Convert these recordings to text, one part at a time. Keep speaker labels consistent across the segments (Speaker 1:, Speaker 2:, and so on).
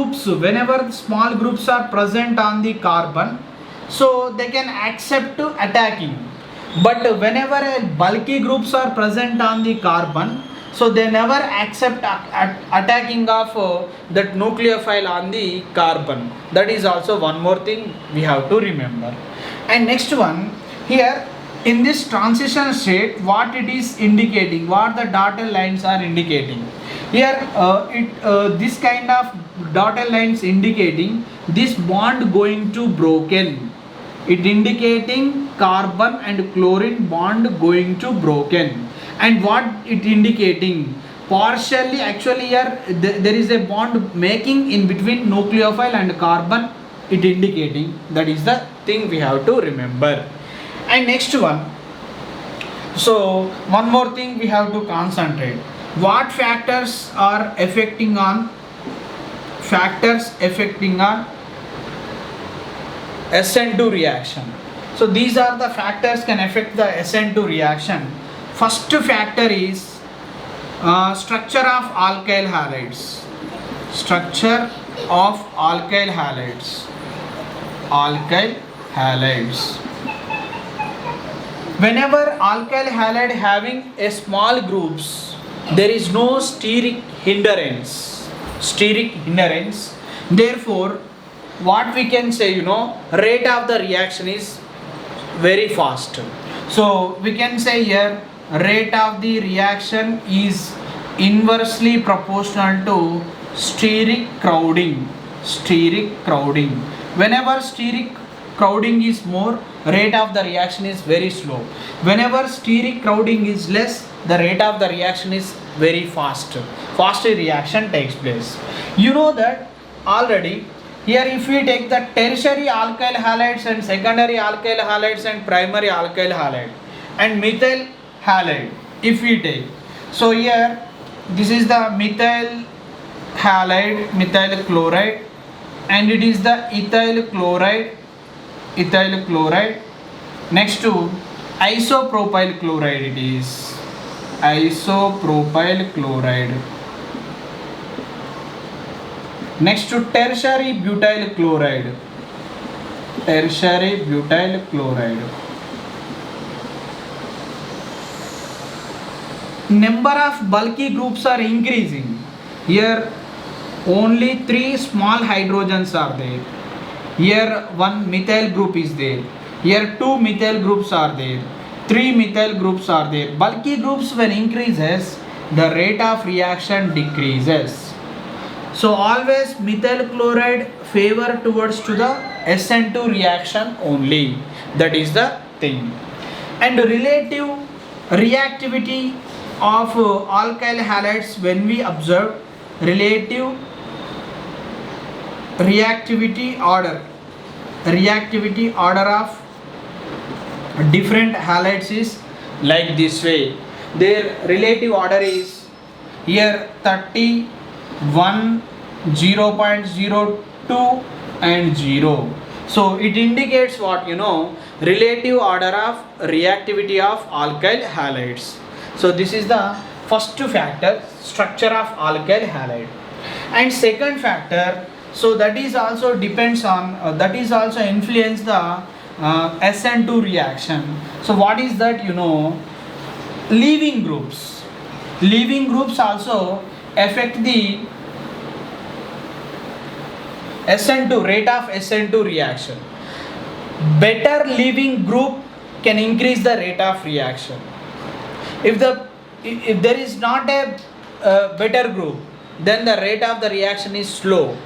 Speaker 1: groups, whenever small groups are present on the carbon, so they can accept to attacking. But whenever a bulky groups are present on the carbon, so they never accept attacking of that nucleophile on the carbon. That is also one more thing we have to remember. And next one, here in this transition state, what it is indicating, what the dotted lines are indicating. Here this kind of dotted lines indicating this bond going to broken. It indicating carbon and chlorine bond going to broken. And what it indicating, partially, actually here there is a bond making in between nucleophile and carbon, it indicating. That is the thing we have to remember. And next one, so one more thing we have to concentrate. What factors are affecting on SN2 reaction? So these are the factors can affect the SN2 reaction. First factor is structure of alkyl halides. Structure of alkyl halides. Alkyl halides. Whenever alkyl halide having a small groups, there is no steric hindrance. Steric hindrance. Therefore, what we can say, rate of the reaction is very fast. So we can say here rate of the reaction is inversely proportional to steric crowding. Steric crowding. Whenever steric crowding is more, rate of the reaction is very slow. Whenever steric crowding is less, the rate of the reaction is very fast. Fast reaction takes place. You know that already. Here if we take the tertiary alkyl halides and secondary alkyl halides and primary alkyl halide and methyl halide, if we take, so here this is the methyl halide, methyl chloride, and it is the ethyl chloride, ethyl chloride. Next to isopropyl chloride, it is isopropyl chloride. Next to tertiary butyl chloride, tertiary butyl chloride. Number of bulky groups are increasing. Here only 3 small hydrogens are there. Here 1 methyl group is there. Here 2 methyl groups are there. 3 methyl groups are there. Bulky groups when increases, the rate of reaction decreases. So always methyl chloride favor towards to the SN2 reaction only. That is the thing. And relative reactivity of alkyl halides, when we observe relative reactivity order of different halides is like this way. Their relative order is here 31, 0.02 and 0. So it indicates what, relative order of reactivity of alkyl halides. So this is the first factor, structure of alkyl halide. And second factor, so that is also depends on, that is also influence the SN2 reaction. So what is that, leaving groups. Leaving groups also affect the SN2, rate of SN2 reaction. Better leaving group can increase the rate of reaction. If there is not a better group, then the rate of the reaction is slow.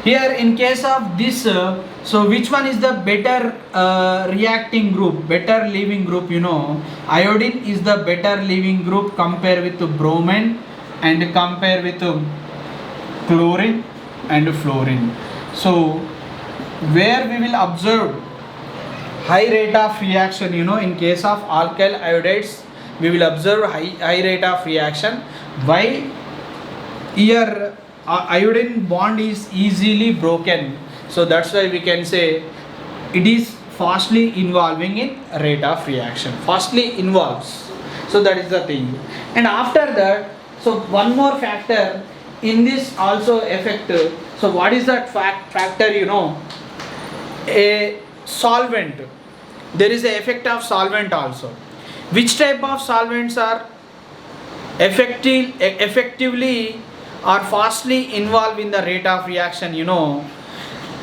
Speaker 1: Here in case of this, so which one is the better reacting group, better leaving group? Iodine is the better leaving group compared with bromine and compare with chlorine and fluorine. So where we will observe high rate of reaction, in case of alkyl iodides, we will observe high rate of reaction. Why? Here iodine bond is easily broken, so that's why we can say it is fastly involving in rate of reaction, fastly involves. So that is the thing. And after that, so one more factor in this also affect So what is that factor? You know, a solvent. There is a effect of solvent also. Which type of solvents are effectively or fastly involved in the rate of reaction? You know,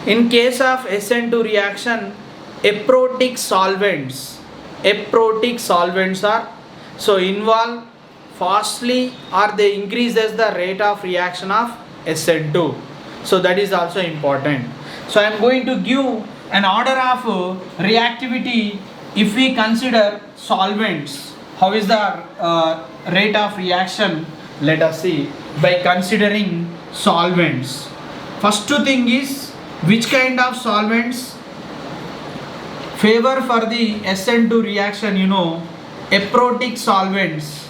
Speaker 1: in case of SN2 reaction, aprotic solvents are so involve fastly, or they increases the rate of reaction of SN2. So that is also important. So I am going to give an order of reactivity if we consider solvents. How is the rate of reaction? Let us see by considering solvents. First thing is, which kind of solvents favor for the SN2 reaction? You know, aprotic solvents,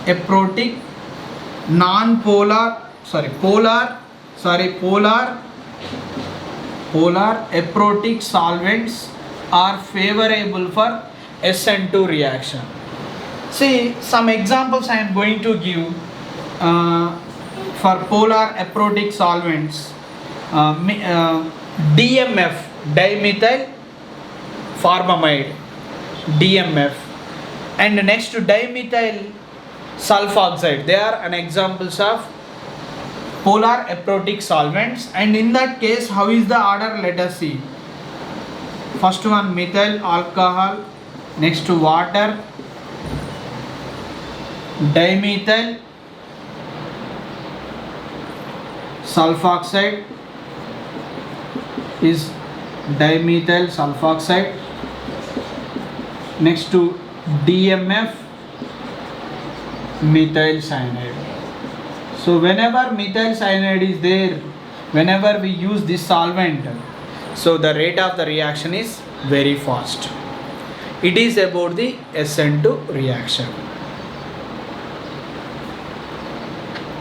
Speaker 1: aprotic, polar aprotic solvents are favorable for SN2 reaction. See, some examples I am going to give for polar aprotic solvents. DMF, dimethyl formamide, DMF, and next to dimethyl sulfoxide. They are an examples of polar aprotic solvents, and in that case, how is the order? Let us see. First one, methyl alcohol, next to water, dimethyl sulfoxide is dimethyl sulfoxide, next to DMF, methyl cyanide. So whenever methyl cyanide is there, whenever we use this solvent, so the rate of the reaction is very fast. It is about the SN2 reaction.